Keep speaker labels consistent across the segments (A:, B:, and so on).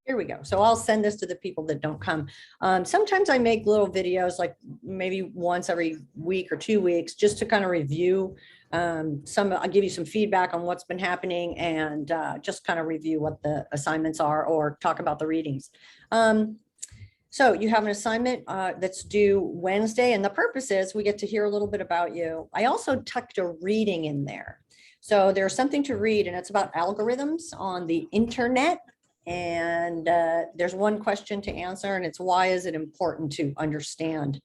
A: Here we go. So I'll send this to the people that don't come. Sometimes I make little videos, like maybe once every week or 2 weeks, just to kind of review I'll give you some feedback on what's been happening and just kind of review what the assignments are or talk about the readings. So you have an assignment that's due Wednesday, and the purpose is we get to hear a little bit about you. I also tucked a reading in there. So there's something to read, and it's about algorithms on the internet. And there's one question to answer, and it's why is it important to understand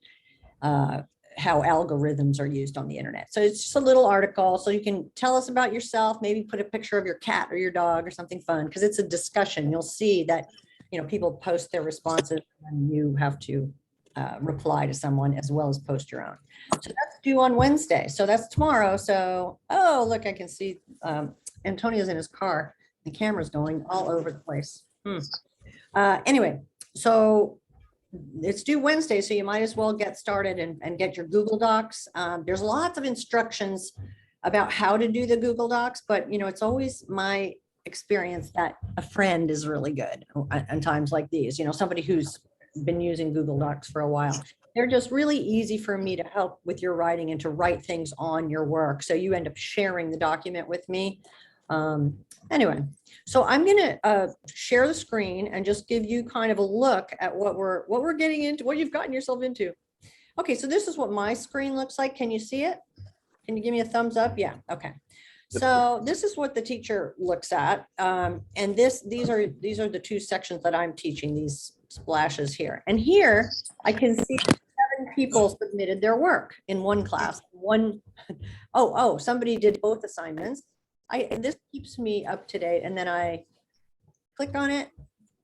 A: how algorithms are used on the internet. So it's just a little article, so you can tell us about yourself, maybe put a picture of your cat or your dog or something fun, because it's a discussion. You'll see that, you know, people post their responses and you have to reply to someone as well as post your own. So that's due on Wednesday. So that's tomorrow. So, oh, look, I can see Antonio's in his car. The camera's going all over the place. Anyway, so it's due Wednesday, so you might as well get started and get your Google Docs. There's lots of instructions about how to do the Google Docs, but you know, it's always my experience that a friend is really good in times like these. You know, somebody who's been using Google Docs for a while. They're just really easy for me to help with your writing and to write things on your work. So you end up sharing the document with me. Anyway, so I'm going to share the screen and just give you kind of a look at what we're getting into, what you've gotten yourself into. Okay, so this is what my screen looks like. Can you see it? Can you give me a thumbs up? Yeah. Okay. So this is what the teacher looks at. And these are the two sections that I'm teaching, these splashes here. And here I can see 7 people submitted their work in one class. Somebody did both assignments. This keeps me up to date, and then I click on it.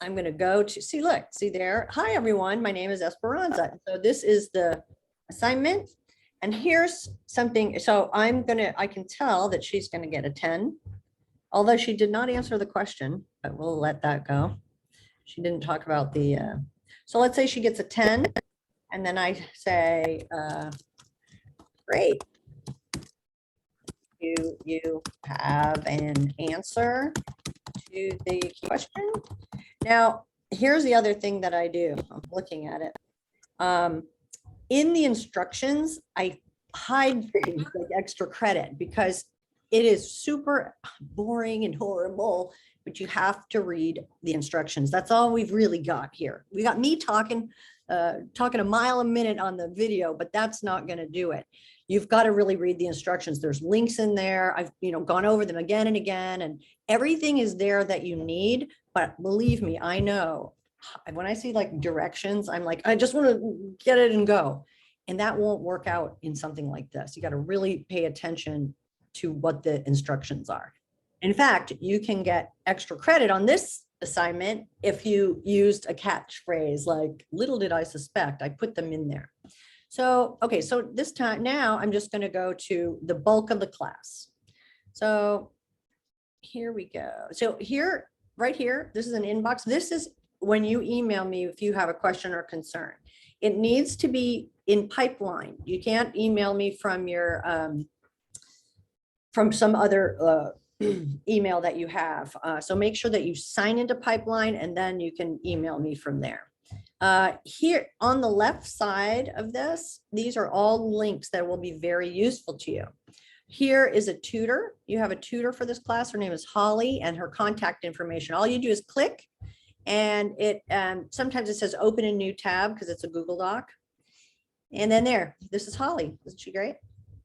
A: I'm going to go to see there. Hi, everyone. My name is Esperanza. So this is the assignment, and here's something. So I can tell that she's going to get a 10, although she did not answer the question, but we'll let that go. She didn't talk about so let's say she gets a 10, and then I say, great. You have an answer to the question. Now, here's the other thing that I do. I'm looking at it. In the instructions, I hide things like extra credit because it is super boring and horrible, but you have to read the instructions. That's all we've really got here. We got me talking a mile a minute on the video, but that's not going to do it. You've got to really read the instructions. There's links in there. I've gone over them again and again, and everything is there that you need. But believe me, I know when I see like directions, I'm like, I just want to get it and go. And that won't work out in something like this. You got to really pay attention to what the instructions are. In fact, you can get extra credit on this assignment if you used a catchphrase like, little did I suspect. I put them in there. So, okay, so this time now I'm just going to go to the bulk of the class. So here we go. So here, right here, this is an inbox. This is when you email me if you have a question or concern. It needs to be in pipeline. You can't email me from your from some other email that you have. So make sure that you sign into pipeline, and then you can email me from there. Here on the left side of this, these are all links that will be very useful to you. Here is a tutor. You have a tutor for this class. Her name is Holly, and her contact information. All you do is click, and it sometimes it says open a new tab because it's a Google Doc. And then this is Holly. Isn't she great?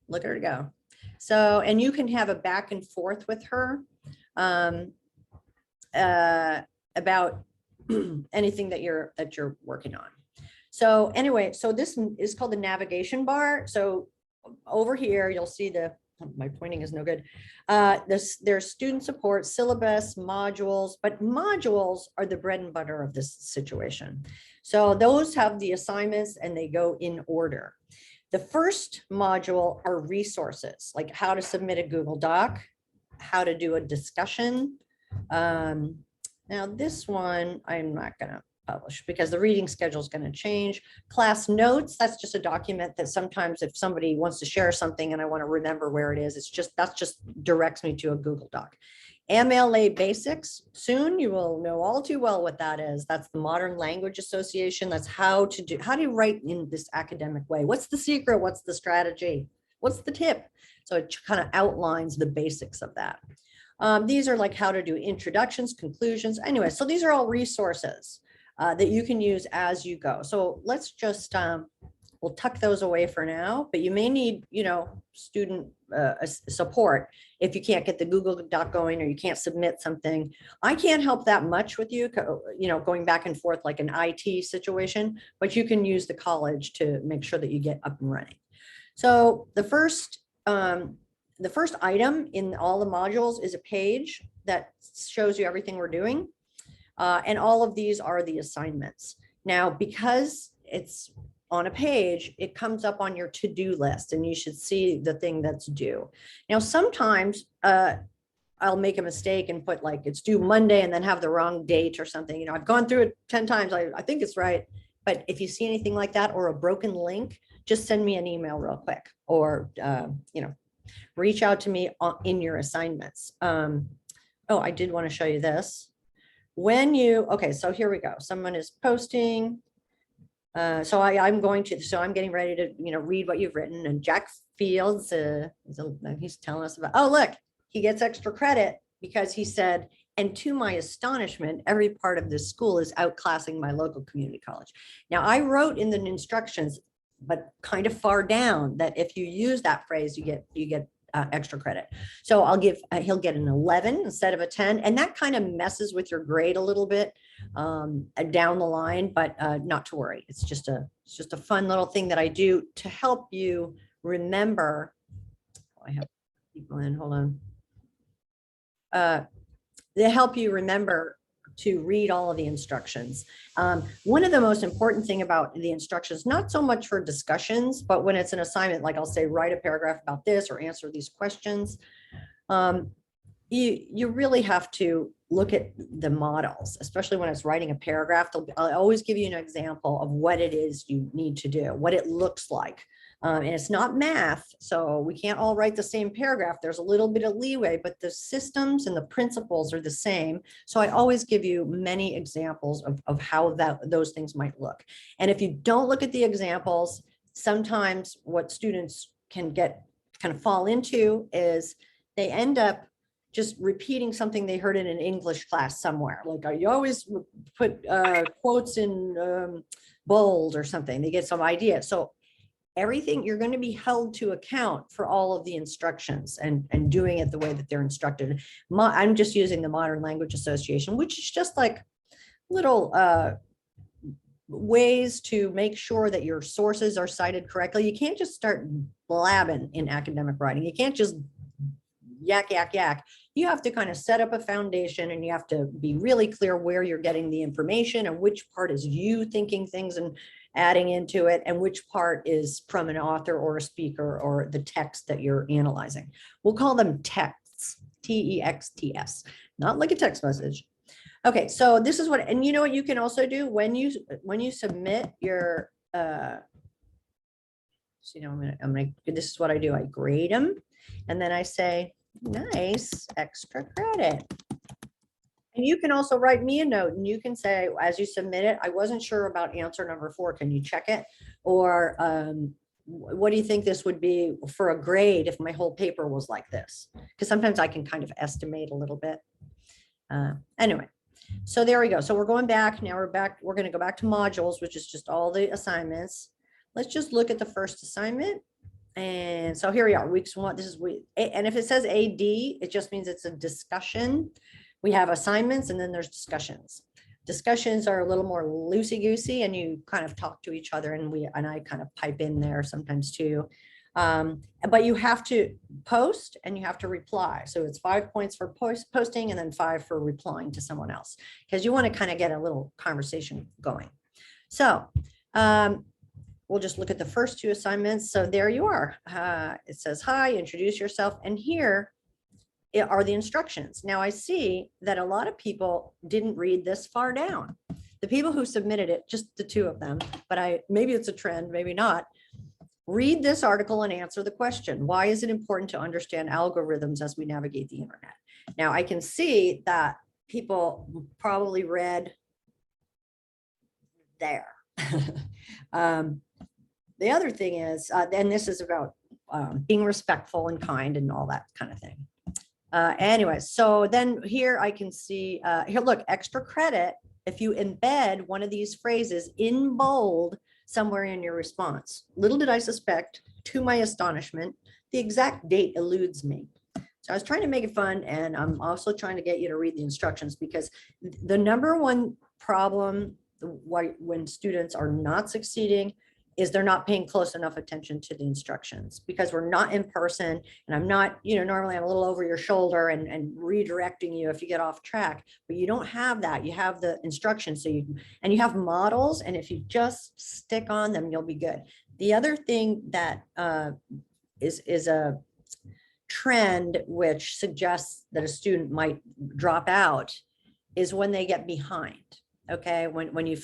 A: Look at her go. So, and you can have a back and forth with her about anything that you're working on. So anyway, so this is called the navigation bar. So over here, you'll see my pointing is no good. There's student support, syllabus, modules, but modules are the bread and butter of this situation. So those have the assignments and they go in order. The first module are resources, like how to submit a Google Doc, how to do a discussion. Now this one, I'm not going to publish because the reading schedule is going to change. Class notes, that's just a document that sometimes if somebody wants to share something and I want to remember where it is, that just directs me to a Google Doc. MLA basics. Soon you will know all too well what that is. That's the Modern Language Association. That's how do you write in this academic way? What's the secret? What's the strategy? What's the tip? So it kind of outlines the basics of that. These are like how to do introductions, conclusions. Anyway, so these are all resources that you can use as you go. So let's just, we'll tuck those away for now, but you may need, student support if you can't get the Google Doc going or you can't submit something. I can't help that much with you, going back and forth like an IT situation, but you can use the college to make sure that you get up and running. So the first item in all the modules is a page that shows you everything we're doing. And all of these are the assignments. Now, because it's on a page, it comes up on your to-do list and you should see the thing that's due. Now, sometimes I'll make a mistake and put like it's due Monday and then have the wrong date or something. I've gone through it 10 times. I think it's right. But if you see anything like that or a broken link, just send me an email real quick or, reach out to me in your assignments. Oh, I did want to show you this. Okay, so here we go. Someone is posting. So I'm getting ready to, read what you've written, and Jack Fields, he's telling us about, oh, look, he gets extra credit because he said, and to my astonishment, every part of this school is outclassing my local community college. Now I wrote in the instructions, but kind of far down, that if you use that phrase, you get extra credit. So he'll get an 11 instead of a 10. And that kind of messes with your grade a little bit down the line, but not to worry. It's just a fun little thing that I do to help you remember. I have people in, hold on. They help you remember to read all of the instructions. One of the most important thing about the instructions, not so much for discussions, but when it's an assignment, like I'll say, write a paragraph about this or answer these questions. You really have to look at the models, especially when it's writing a paragraph. I'll always give you an example of what it is you need to do, what it looks like. And it's not math, so we can't all write the same paragraph. There's a little bit of leeway, but the systems and the principles are the same. So I always give you many examples of how those things might look. And if you don't look at the examples, sometimes what students can kind of fall into is they end up just repeating something they heard in an English class somewhere. Like you always put quotes in bold or something. They get some idea. So everything, you're going to be held to account for all of the instructions and doing it the way that they're instructed. I'm just using the Modern Language Association, which is just like little ways to make sure that your sources are cited correctly. You can't just start blabbing in academic writing. You can't just yak. You have to kind of set up a foundation, and you have to be really clear where you're getting the information and which part is you thinking things and adding into it, and which part is from an author or a speaker or the text that you're analyzing. We'll call them texts, T-E-X-T-S, not like a text message. Okay, so this is what, and you know what you can also do when you submit your, this is what I do. I grade them, and then I say, nice, extra credit. And you can also write me a note, and you can say, as you submit it, I wasn't sure about answer number 4. Can you check it? Or what do you think this would be for a grade if my whole paper was like this? Because sometimes I can kind of estimate a little bit. Anyway, so there we go. So we're going back. Now we're back. We're going to go back to modules, which is just all the assignments. Let's just look at the first assignment. And so here we are, weeks 1. This is week, and if it says AD, it just means it's a discussion. We have assignments, and then there's discussions. Discussions are a little more loosey-goosey, and you kind of talk to each other, and I kind of pipe in there sometimes too. But you have to post and you have to reply. So it's 5 points for posting and then 5 for replying to someone else, because you want to kind of get a little conversation going. So we'll just look at the first 2 assignments. So there you are. It says, hi, introduce yourself. And here are the instructions. Now I see that a lot of people didn't read this far down. The people who submitted it, just the 2 of them, but maybe it's a trend, maybe not. Read this article and answer the question. Why is it important to understand algorithms as we navigate the internet? Now I can see that people probably read there. The other thing is, and this is about being respectful and kind and all that kind of thing. Anyway, so then here I can see, here, look, extra credit if you embed one of these phrases in bold somewhere in your response. Little did I suspect, to my astonishment, the exact date eludes me. So I was trying to make it fun, and I'm also trying to get you to read the instructions, because the number one problem when students are not succeeding is they're not paying close enough attention to the instructions, because we're not in person, and I'm not, normally I'm a little over your shoulder and redirecting you if you get off track, but you don't have that. You have the instructions, so you have models, and if you just stick on them, you'll be good. The other thing that is a trend which suggests that a student might drop out is when they get behind. Okay, when you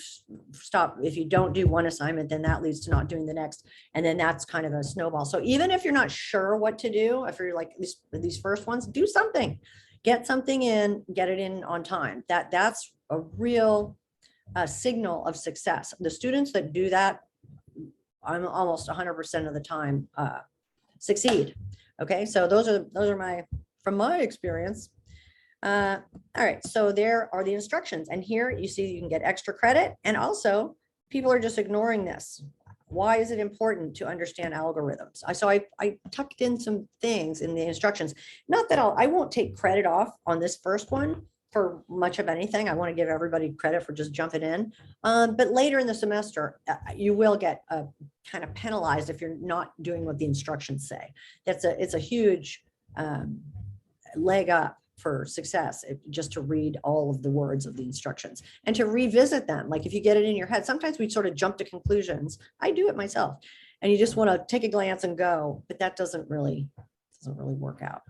A: stop, if you don't do one assignment, then that leads to not doing the next, and then that's kind of a snowball. So even if you're not sure what to do, if you're like these first ones, do something, get something in, get it in on time. That's a real signal of success. The students that do that, I'm almost 100% of the time succeed. Okay, so those are my, from my experience. All right, so there are the instructions, and here you see you can get extra credit, and also people are just ignoring this. Why is it important to understand algorithms? So I tucked in some things in the instructions. Not that I won't take credit off on this first one for much of anything. I want to give everybody credit for just jumping in. But later in the semester, you will get kind of penalized if you're not doing what the instructions say. It's a huge leg up for success, just to read all of the words of the instructions and to revisit them. Like if you get it in your head, sometimes we sort of jump to conclusions. I do it myself, and you just want to take a glance and go, but that doesn't really work out.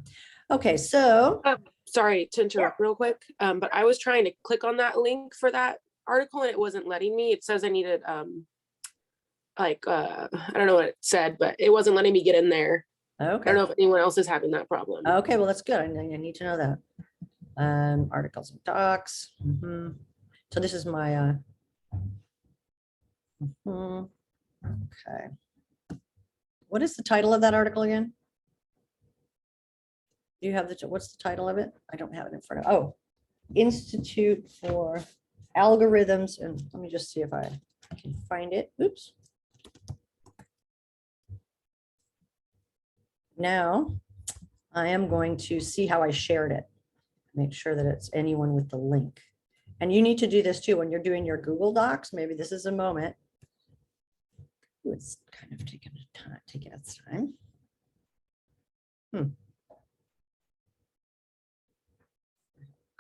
A: Okay, so
B: sorry to interrupt real quick, but I was trying to click on that link for that article and it wasn't letting me. It says I needed I don't know what it said, but it wasn't letting me get in there.
A: Okay.
B: I don't know if anyone else is having that problem.
A: Okay, well, that's good. I need to know that. Articles and docs. So this is my okay. What is the title of that article again? Do you have what's the title of it? I don't have it in front of. Oh, Institute for Algorithms, and let me just see if I can find it. Oops. Now I am going to see how I shared it. Make sure that it's anyone with the link. And you need to do this too when you're doing your Google Docs. Maybe this is a moment. Ooh, it's kind of taking its time.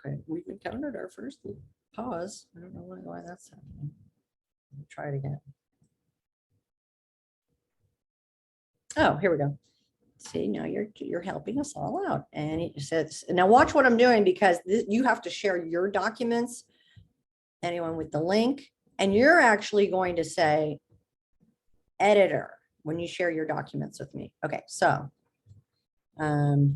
A: Okay, we've encountered our first pause. I don't know why that's happening. Let me try it again. Oh, here we go. See, now you're helping us all out. And it says, now watch what I'm doing, because you have to share your documents, anyone with the link, and you're actually going to say editor when you share your documents with me. Okay, so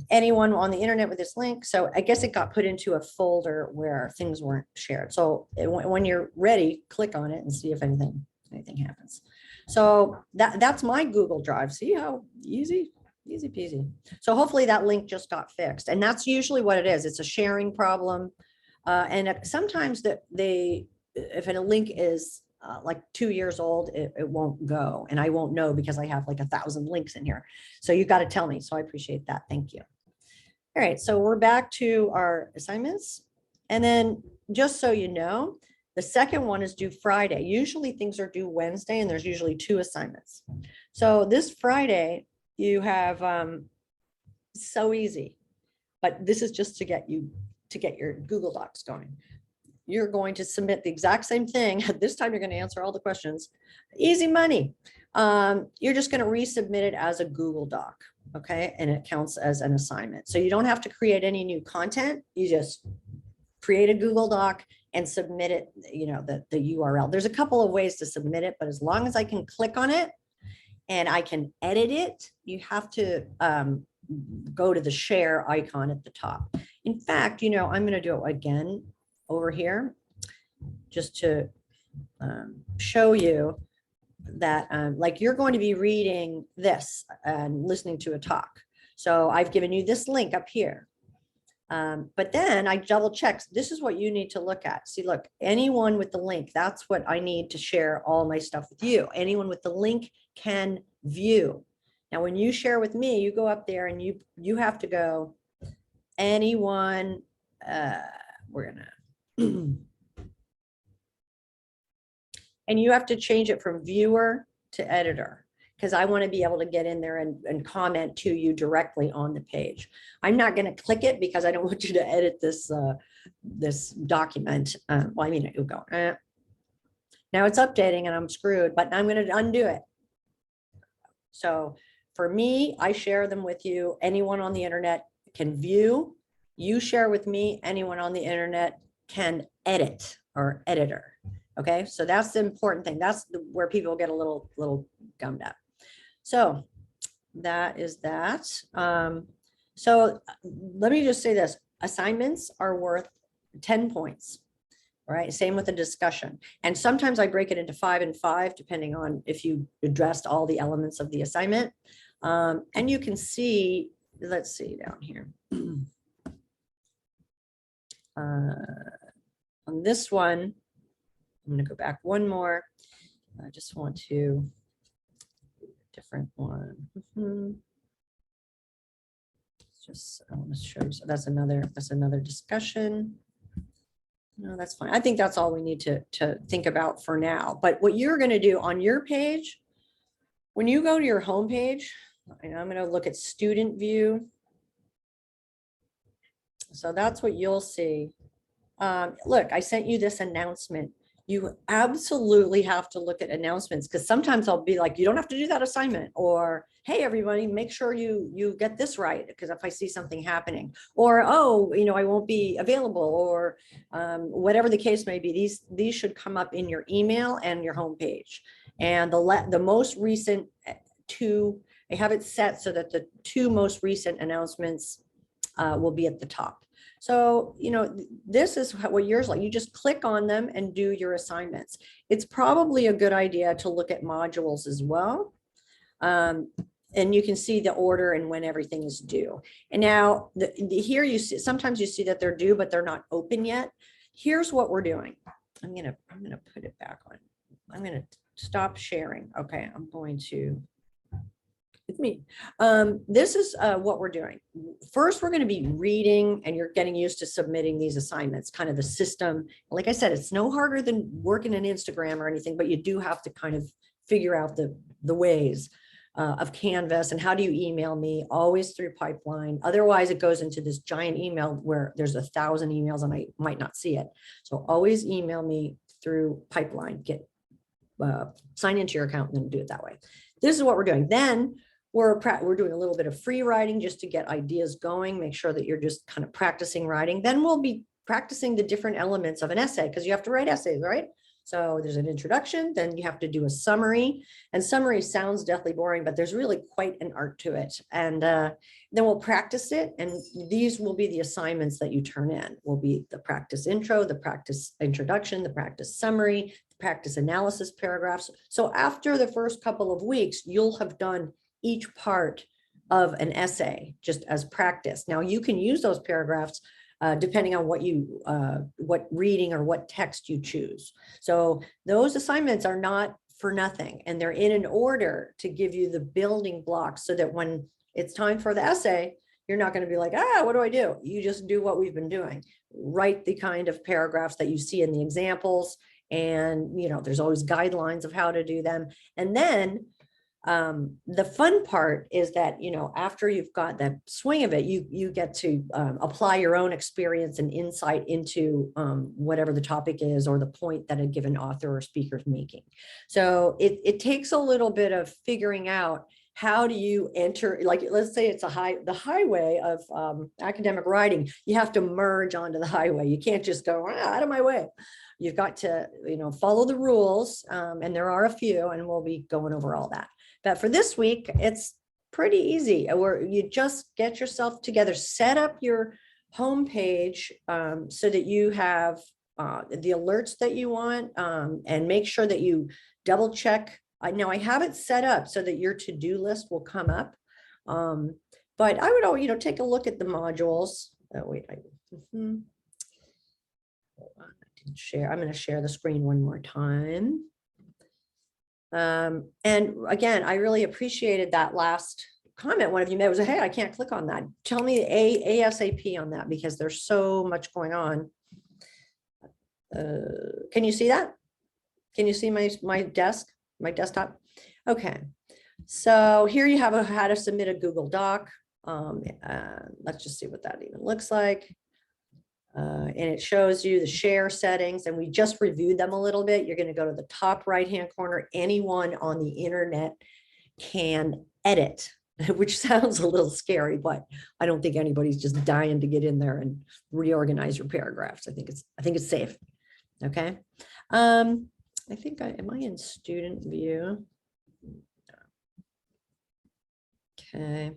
A: anyone on the internet with this link. So I guess it got put into a folder where things weren't shared. So when you're ready, click on it and see if anything happens. So that's my Google Drive. See how easy peasy. So hopefully that link just got fixed, and that's usually what it is. It's a sharing problem, and sometimes if a link is like 2 years old, it won't go, and I won't know because I have like 1,000 links in here. So you got to tell me. So I appreciate that. Thank you. All right, so we're back to our assignments, and then just so you know, the second one is due Friday. Usually things are due Wednesday, and there's usually 2 assignments. So this Friday you have so easy, but this is just to get your Google Docs going. You're going to submit the exact same thing. This time you're going to answer all the questions. Easy money. You're just going to resubmit it as a Google Doc. Okay, and it counts as an assignment. So you don't have to create any new content. You just create a Google Doc and submit it, the URL. There's a couple of ways to submit it, but as long as I can click on it and I can edit it, you have to go to the share icon at the top. In fact, I'm going to do it again over here just to show you that like you're going to be reading this and listening to a talk. So I've given you this link up here. But then I double checked. This is what you need to look at. See, look, anyone with the link, that's what I need to share all my stuff with you. Anyone with the link can view. Now, when you share with me, you go up there and you have to go, anyone, we're gonna, and you have to change it from viewer to editor, because I want to be able to get in there and comment to you directly on the page. I'm not going to click it because I don't want you to edit this this document. Well, I mean, it'll go. Now it's updating and I'm screwed, but I'm going to undo it. So for me, I share them with you. Anyone on the internet can view. You share with me. Anyone on the internet can edit or editor. Okay, so that's the important thing. That's where people get a little gummed up. So that is that. So let me just say this. Assignments are worth 10 points, right? Same with a discussion. And sometimes I break it into 5 and 5, depending on if you addressed all the elements of the assignment. And you can see, let's see down here. On this one, I'm going to go back one more. I just want to do a different one. Just I want to show you. So that's another discussion. No, that's fine. I think that's all we need to think about for now. But what you're going to do on your page, when you go to your home page, and I'm going to look at student view. So that's what you'll see. Look, I sent you this announcement. You absolutely have to look at announcements, because sometimes I'll be like, you don't have to do that assignment, or hey, everybody, make sure you get this right, because if I see something happening, or oh, I won't be available, or whatever the case may be, these should come up in your email and your homepage. And the most recent two, I have it set so that the 2 most recent announcements will be at the top. So, this is what yours like. You just click on them and do your assignments. It's probably a good idea to look at modules as well. And you can see the order and when everything is due. And now here you see, sometimes you see that they're due, but they're not open yet. Here's what we're doing. I'm gonna put it back on. I'm gonna stop sharing. Okay, I'm going to. It's me. This is what we're doing. First, we're going to be reading, and you're getting used to submitting these assignments, kind of the system. Like I said, it's no harder than working in Instagram or anything, but you do have to kind of figure out the ways of Canvas, and how do you email me? Always through Pipeline. Otherwise, it goes into this giant email where there's 1,000 emails and I might not see it. So always email me through Pipeline. Get sign into your account and then do it that way. This is what we're doing. Then we're doing a little bit of free writing just to get ideas going, make sure that you're just kind of practicing writing. Then we'll be practicing the different elements of an essay, because you have to write essays, right? So there's an introduction, then you have to do a summary, and summary sounds deathly boring, but there's really quite an art to it. And then we'll practice it, and these will be the assignments that you turn in. Will be the practice intro, the practice introduction, the practice summary, the practice analysis paragraphs. So after the first couple of weeks, you'll have done each part of an essay just as practice. Now you can use those paragraphs depending on what reading or what text you choose. So those assignments are not for nothing, and they're in an order to give you the building blocks so that when it's time for the essay, you're not going to be like, what do I do? You just do what we've been doing. Write the kind of paragraphs that you see in the examples, and there's always guidelines of how to do them. And then the fun part is that, after you've got the swing of it, you get to apply your own experience and insight into whatever the topic is or the point that a given author or speaker is making. So it takes a little bit of figuring out, how do you enter, like, let's say it's the highway of academic writing. You have to merge onto the highway. You can't just go out of my way. You've got to, follow the rules, and there are a few, and we'll be going over all that. But for this week, it's pretty easy, where you just get yourself together, set up your homepage so that you have the alerts that you want, and make sure that you double check. Now I have it set up so that your to-do list will come up. But I would, take a look at the modules. Oh, wait, hold on, I didn't share. I'm going to share the screen one more time. And again, I really appreciated that last comment one of you made was, hey, I can't click on that. Tell me ASAP on that, because there's so much going on. Can you see that? Can you see my desktop? Okay. So here you have how to submit a Google Doc. Let's just see what that even looks like. And it shows you the share settings, and we just reviewed them a little bit. You're going to go to the top right-hand corner. Anyone on the internet can edit, which sounds a little scary, but I don't think anybody's just dying to get in there and reorganize your paragraphs. I think it's safe. Okay. I think am I in student view? Okay.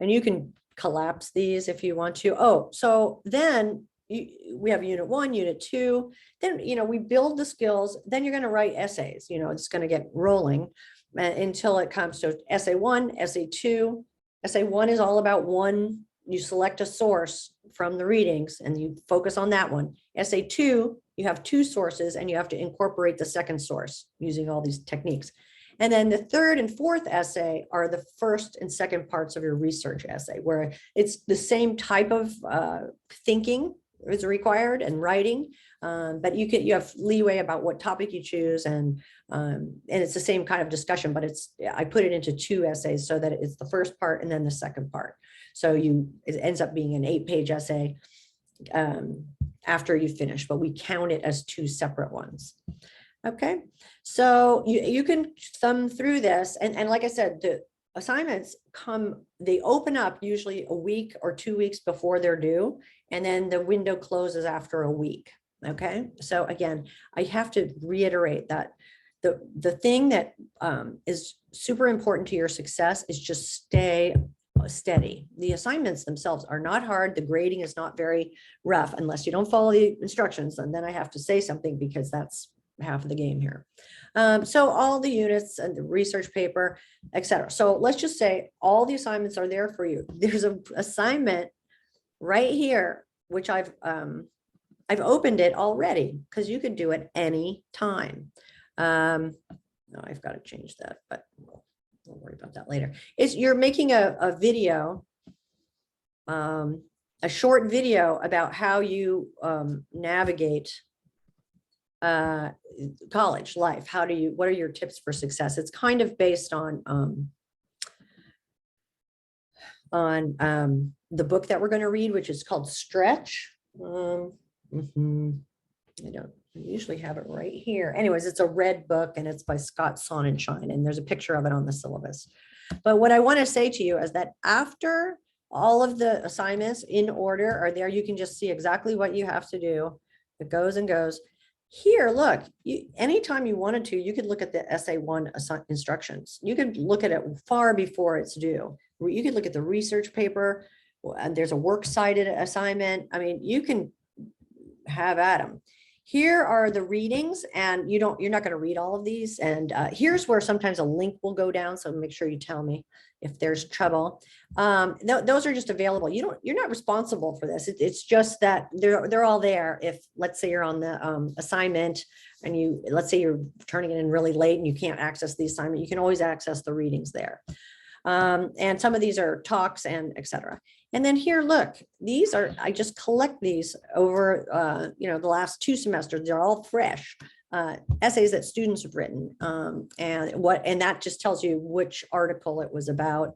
A: And you can collapse these if you want to. Oh, so then we have unit 1, unit 2, then, we build the skills, then you're going to write essays, it's going to get rolling until it comes to essay 1, essay 2. Essay 1 is all about one, you select a source from the readings and you focus on that one. Essay 2, you have 2 sources and you have to incorporate the second source using all these techniques. And then the third and fourth essay are the first and second parts of your research essay, where it's the same type of thinking is required and writing, but you have leeway about what topic you choose, and it's the same kind of discussion, but I put it into 2 essays so that it's the first part and then the second part. So it ends up being an 8-page essay after you finish, but we count it as 2 separate ones. Okay, so you can thumb through this, and like I said, the assignments they open up usually a week or 2 weeks before they're due, and then the window closes after a week. Okay, so again, I have to reiterate that the thing that is super important to your success is just stay steady. The assignments themselves are not hard. The grading is not very rough unless you don't follow the instructions, and then I have to say something because that's half of the game here. So all the units and the research paper, etc. So let's just say all the assignments are there for you. There's an assignment right here, which I've opened it already because you could do it any time. No, I've got to change that, but we'll worry about that later. You're making a video, a short video about how you navigate college life. What are your tips for success? It's kind of based on the book that we're going to read, which is called Stretch. I usually have it right here. Anyways, it's a red book and it's by Scott Sonnenschein, and there's a picture of it on the syllabus. But what I want to say to you is that after all of the assignments in order are there, you can just see exactly what you have to do. It goes and goes. Here, look, anytime you wanted to, you could look at the essay 1 instructions. You could look at it far before it's due. You could look at the research paper, and there's a works cited assignment. I mean, you can have at them. Here are the readings, and you're not going to read all of these. And here's where sometimes a link will go down. So make sure you tell me if there's trouble. Those are just available. You're not responsible for this. It's just that they're all there. If let's say you're on the assignment and let's say you're turning it in really late and you can't access the assignment, you can always access the readings there. And some of these are talks and etc. And then here, look, I just collect these over, the last 2 semesters. They're all fresh essays that students have written. And that just tells you which article it was about.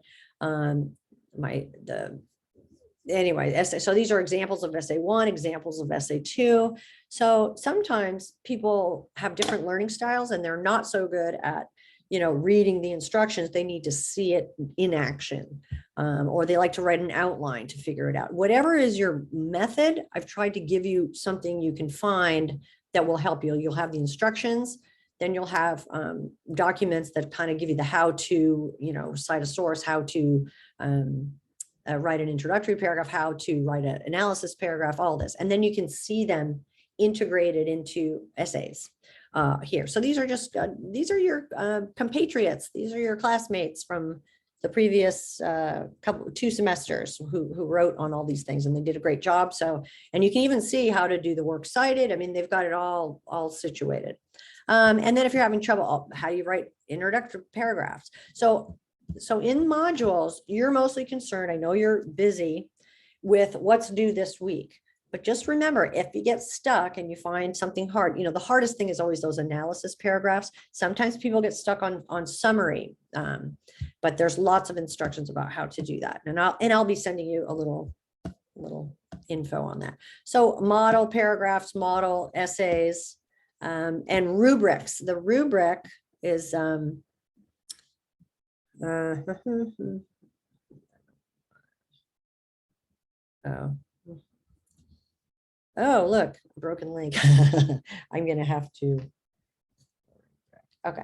A: Essay. So these are examples of essay 1, examples of essay 2. So sometimes people have different learning styles and they're not so good at reading the instructions. They need to see it in action, or they like to write an outline to figure it out. Whatever is your method, I've tried to give you something you can find that will help you. You'll have the instructions, then you'll have documents that kind of give you the how to, cite a source, how to write an introductory paragraph, how to write an analysis paragraph, all this. And then you can see them integrated into essays here. So these are just, these are your compatriots. These are your classmates from the previous two semesters who wrote on all these things, and they did a great job. So, and you can even see how to do the works cited. I mean, they've got it all situated. And then if you're having trouble, how do you write introductory paragraphs? So in modules, you're mostly concerned, I know you're busy with what's due this week, but just remember, if you get stuck and you find something hard, the hardest thing is always those analysis paragraphs. Sometimes people get stuck on summary, but there's lots of instructions about how to do that. And I'll be sending you a little info on that. So model paragraphs, model essays, and rubrics. The rubric is oh, look, broken link. I'm gonna have to. Okay.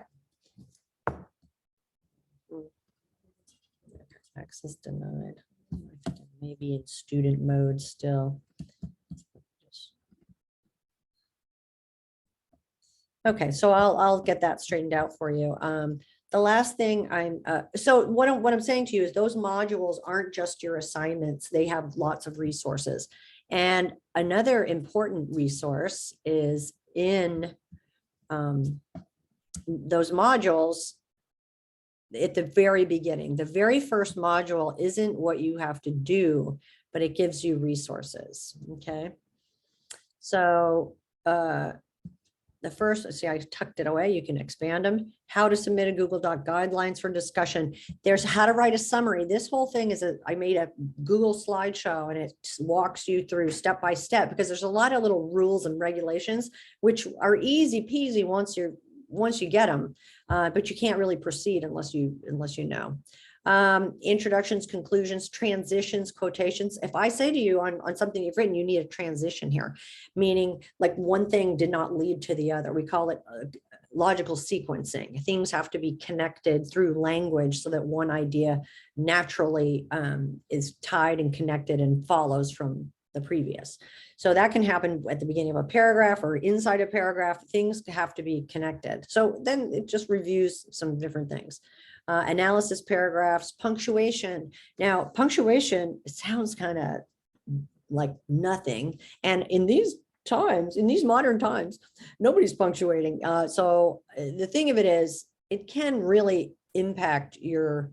A: Access denied. I think it may be in student mode still. Okay, so I'll get that straightened out for you. The last thing so what I'm saying to you is those modules aren't just your assignments. They have lots of resources. And another important resource is in those modules at the very beginning. The very first module isn't what you have to do, but it gives you resources. Okay. So the first, see, I tucked it away. You can expand them. How to submit a Google Doc, guidelines for discussion. There's how to write a summary. This whole thing is I made a Google slideshow, and it walks you through step by step, because there's a lot of little rules and regulations, which are easy peasy once you get them, but you can't really proceed unless you know. Introductions, conclusions, transitions, quotations. If I say to you on something you've written, you need a transition here, meaning like one thing did not lead to the other. We call it logical sequencing. Things have to be connected through language so that one idea naturally is tied and connected and follows from the previous. So that can happen at the beginning of a paragraph or inside a paragraph. Things have to be connected. So then it just reviews some different things. Analysis paragraphs, punctuation. Now, punctuation, it sounds kind of like nothing. And in these times, in these modern times, nobody's punctuating. So the thing of it is, it can really impact your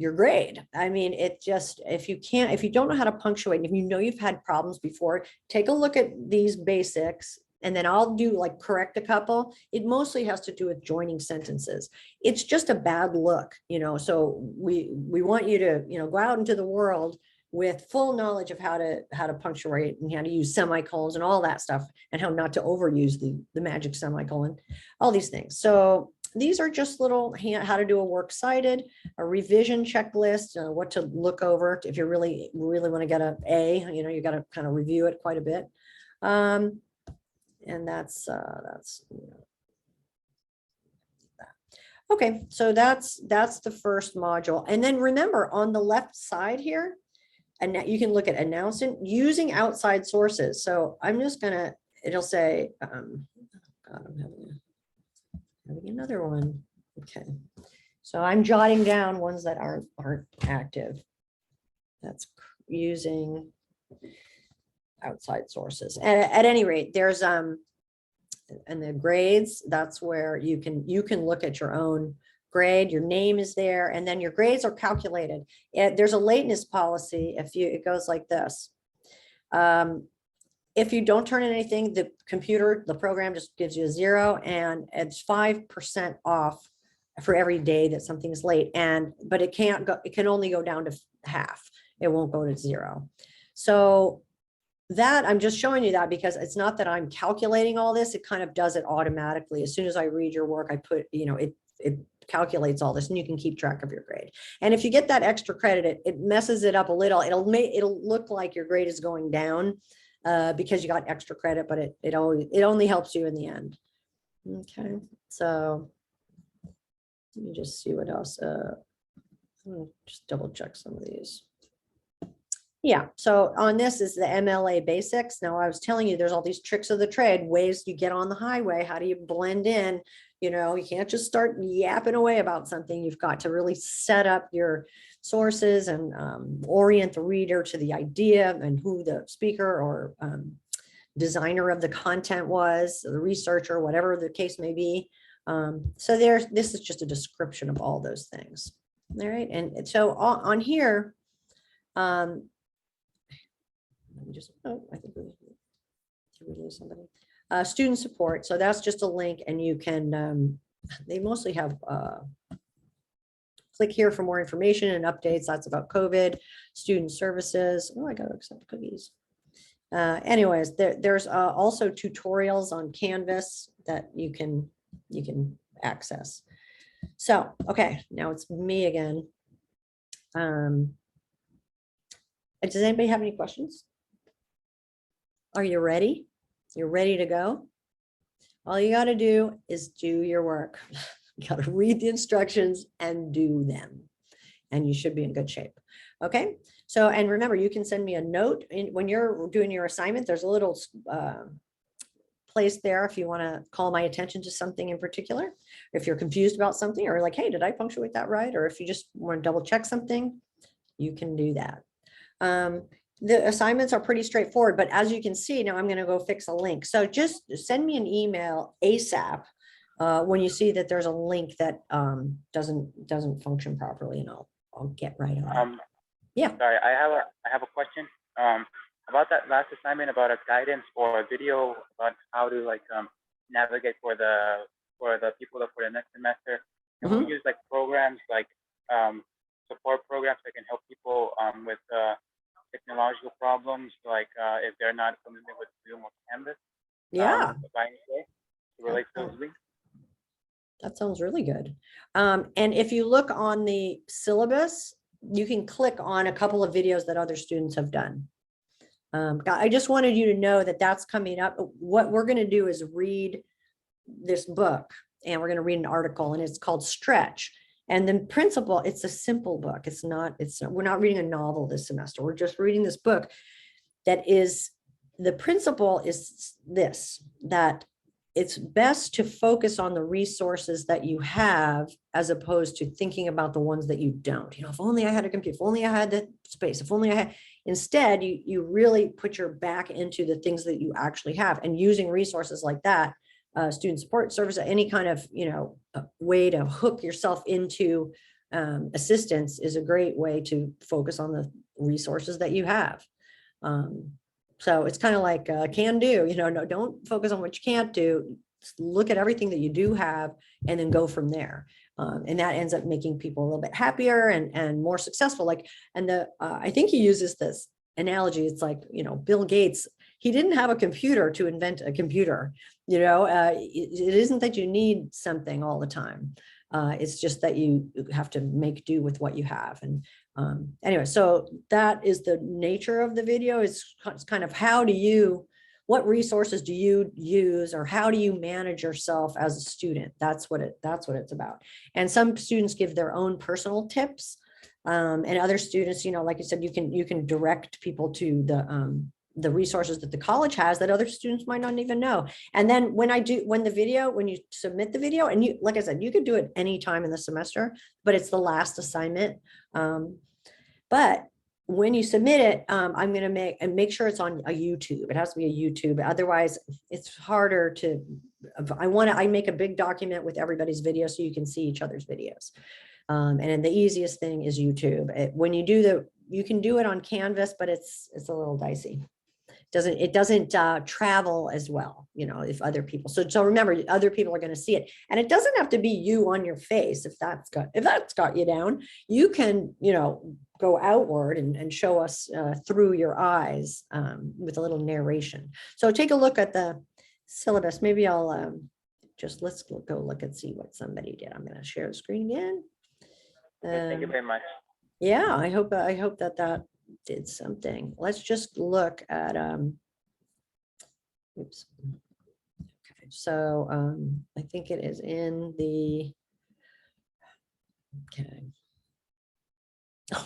A: grade. I mean, it just, if you don't know how to punctuate, if you know you've had problems before, take a look at these basics. And then I'll do like correct a couple. It mostly has to do with joining sentences. It's just a bad look, so we want you to, go out into the world with full knowledge of how to punctuate and how to use semicolons and all that stuff, and how not to overuse the magic semicolon, all these things. So these are just little how to do a works cited, a revision checklist, what to look over if you really want to get an A. You got to kind of review it quite a bit. And that's okay. So that's the first module. And then remember, on the left side here, and you can look at announcing using outside sources. So I'm just gonna, it'll say, God, I'm having another one. Okay. So I'm jotting down ones that aren't active. That's using outside sources. At any rate, there's and the grades, that's where you can look at your own grade. Your name is there, and then your grades are calculated. There's a lateness policy. It goes like this. If you don't turn in anything, the program just gives you a 0, and it's 5% off for every day that something's late. But it can only go down to half. It won't go to 0. So that, I'm just showing you that because it's not that I'm calculating all this. It kind of does it automatically. As soon as I read your work, I put, it calculates all this, and you can keep track of your grade. And if you get that extra credit, it messes it up a little. It'll look like your grade is going down because you got extra credit, but it only helps you in the end. Okay, so let me just see what else. Just double check some of these. Yeah, so on this is the MLA basics. Now, I was telling you, there's all these tricks of the trade, ways you get on the highway. How do you blend in? You know, you can't just start yapping away about something. You've got to really set up your sources and orient the reader to the idea and who the speaker or designer of the content was, the researcher, whatever the case may be. So this is just a description of all those things. All right, and so on here, let me just, oh, I think we lose somebody. Student support. So that's just a link, and you can, they mostly have, click here for more information and updates. That's about COVID, student services. Oh, I got to accept cookies. Anyways, there's also tutorials on Canvas that you can access. So, okay, now it's me again. Does anybody have any questions? Are you ready? You're ready to go? All you got to do is do your work. You got to read the instructions and do them, and you should be in good shape. Okay. So, and remember, you can send me a note when you're doing your assignment. There's a little place there if you want to call my attention to something in particular. If you're confused about something, or like, hey, did I punctuate that right? Or if you just want to double check something, you can do that. The assignments are pretty straightforward, but as you can see, now I'm going to go fix a link. So just send me an email ASAP when you see that there's a link that doesn't function properly, and I'll get right on it. Yeah.
C: Sorry, I have a question about that last assignment about a guidance or a video about how to like navigate for the people for the next semester. Can we use like programs like support programs that can help people with technological problems, like if they're not familiar with Zoom or Canvas?
A: Yeah.
C: By any way, to relate to those links?
A: That sounds really good. And if you look on the syllabus, you can click on a couple of videos that other students have done. I just wanted you to know that that's coming up. What we're going to do is read this book, and we're going to read an article, and it's called Stretch. And the principle, it's a simple book. We're not reading a novel this semester. We're just reading this book that is, the principle is this, that it's best to focus on the resources that you have as opposed to thinking about the ones that you don't. You know, if only I had a computer, if only I had the space, if only I had, instead, you really put your back into the things that you actually have, and using resources like that, student support service, any kind of, way to hook yourself into assistance is a great way to focus on the resources that you have. So it's kind of like can do, no, don't focus on what you can't do. Just look at everything that you do have and then go from there. And that ends up making people a little bit happier and more successful. I think he uses this analogy. It's like, Bill Gates, he didn't have a computer to invent a computer. It isn't that you need something all the time. It's just that you have to make do with what you have. And anyway, so that is the nature of the video. It's kind of what resources do you use, or how do you manage yourself as a student? That's what it's about. And some students give their own personal tips, and other students, like you said, you can direct people to the resources that the college has that other students might not even know. And then when you submit the video, and like I said, you could do it anytime in the semester, but it's the last assignment. But when you submit it, I'm going to make sure it's on a YouTube. It has to be a YouTube. Otherwise, it's harder to, I make a big document with everybody's video so you can see each other's videos. And then the easiest thing is YouTube. You can do it on Canvas, but it's a little dicey. It doesn't travel as well, if other people. So remember, other people are going to see it, and it doesn't have to be you on your face. If that's got you down, you can, go outward and show us through your eyes with a little narration. So take a look at the syllabus. Maybe I'll let's go look and see what somebody did. I'm going to share the screen again.
C: Thank you very much.
A: Yeah, I hope that did something. Let's just look at oops. Okay, so I think it is in the, okay.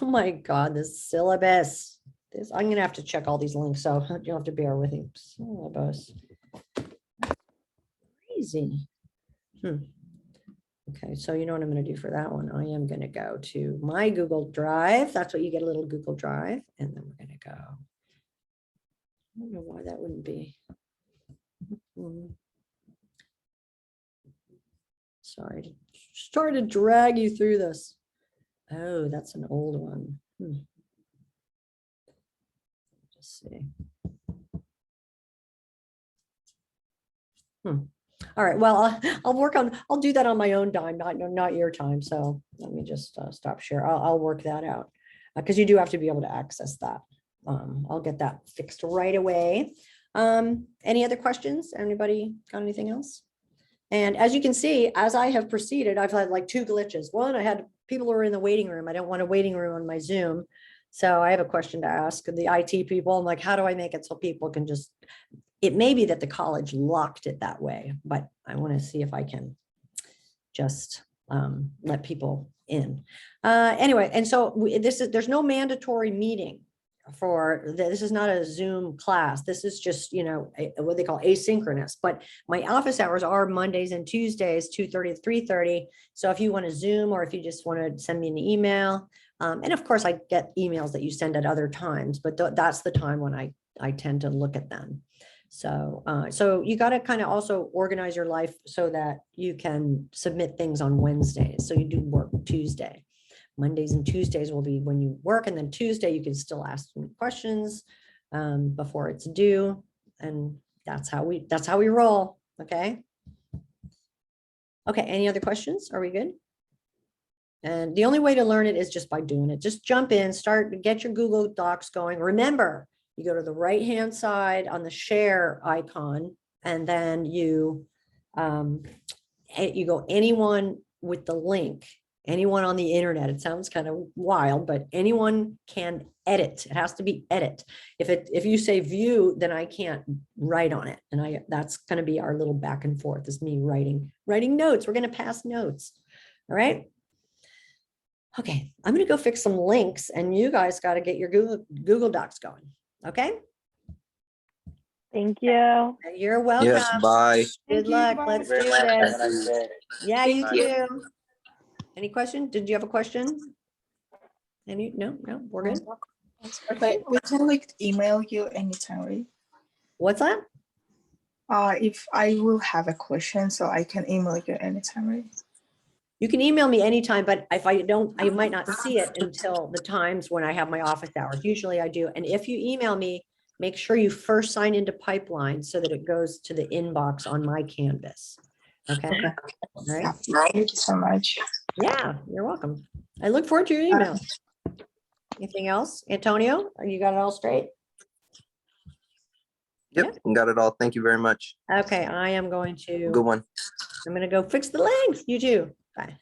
A: Oh my God, the syllabus. this, I'm gonna have to check all these links, so you'll have to bear with me. Syllabus. Crazy. Okay, so you know what I'm gonna do for that one? I am gonna go to my Google Drive. That's what you get, a little Google Drive, and then we're gonna go. I don't know why that wouldn't be. Sorry, to drag you through this. Oh, that's an old one. Just see. All right, well, I'll do that on my own dime, not your time. So let me just stop share. I'll work that out because you do have to be able to access that. I'll get that fixed right away. Any other questions? Anybody got anything else? And as you can see, as I have proceeded, I've had like 2 glitches. One, I had people who are in the waiting room. I don't want a waiting room on my Zoom. So I have a question to ask the IT people. I'm like, how do I make it so people can just, it may be that the college locked it that way, but I want to see if I can just let people in. Anyway, and so there's no mandatory meeting for this. Is not a Zoom class. This is just, you know, what they call asynchronous, but my office hours are Mondays and Tuesdays, 2:30 to 3:30. So if you want to Zoom, or if you just want to send me an email, and of course I get emails that you send at other times, but that's the time when I tend to look at them. So, so you got to kind of also organize your life so that you can submit things on Wednesdays. So you do work Tuesday. Mondays and Tuesdays will be when you work, and then Tuesday you can still ask me questions before it's due, and that's how we roll. Okay. Okay. Any other questions? Are we good? And the only way to learn it is just by doing it. Just jump in, get your Google Docs going. Remember, you go to the right-hand side on the share icon, and then you go anyone with the link. Anyone on the internet. It sounds kind of wild, but anyone can edit. It has to be edit. If you say view, then I can't write on it. And that's going to be our little back and forth, is me writing notes. We're going to pass notes. All right. Okay. I'm going to go fix some links, and you guys got to get your Google Docs going. Okay.
D: Thank you.
A: You're welcome.
E: Yes, bye.
A: Good luck. Let's do
C: Very much. Have a
A: this.
C: nice day.
A: Yeah, you
B: Thank you.
A: too. Any question? Did you have a question? No, we're good.
F: Okay, we can like email you anytime, right?
A: What's that?
F: If I will have a question, so I can email you anytime, right?
A: You can email me anytime, but if I don't, I might not see it until the times when I have my office hours. Usually I do. And if you email me, make sure you first sign into Pipeline so that it goes to the inbox on my Canvas. Okay. All right.
F: Thank you so much.
A: Yeah, you're welcome. I look forward to your email. Anything else? Antonio, you got it all straight?
E: Yep, got it all. Thank you very much.
A: Okay, I am going to.
E: Good one.
A: I'm going to go fix the links. You too. Bye.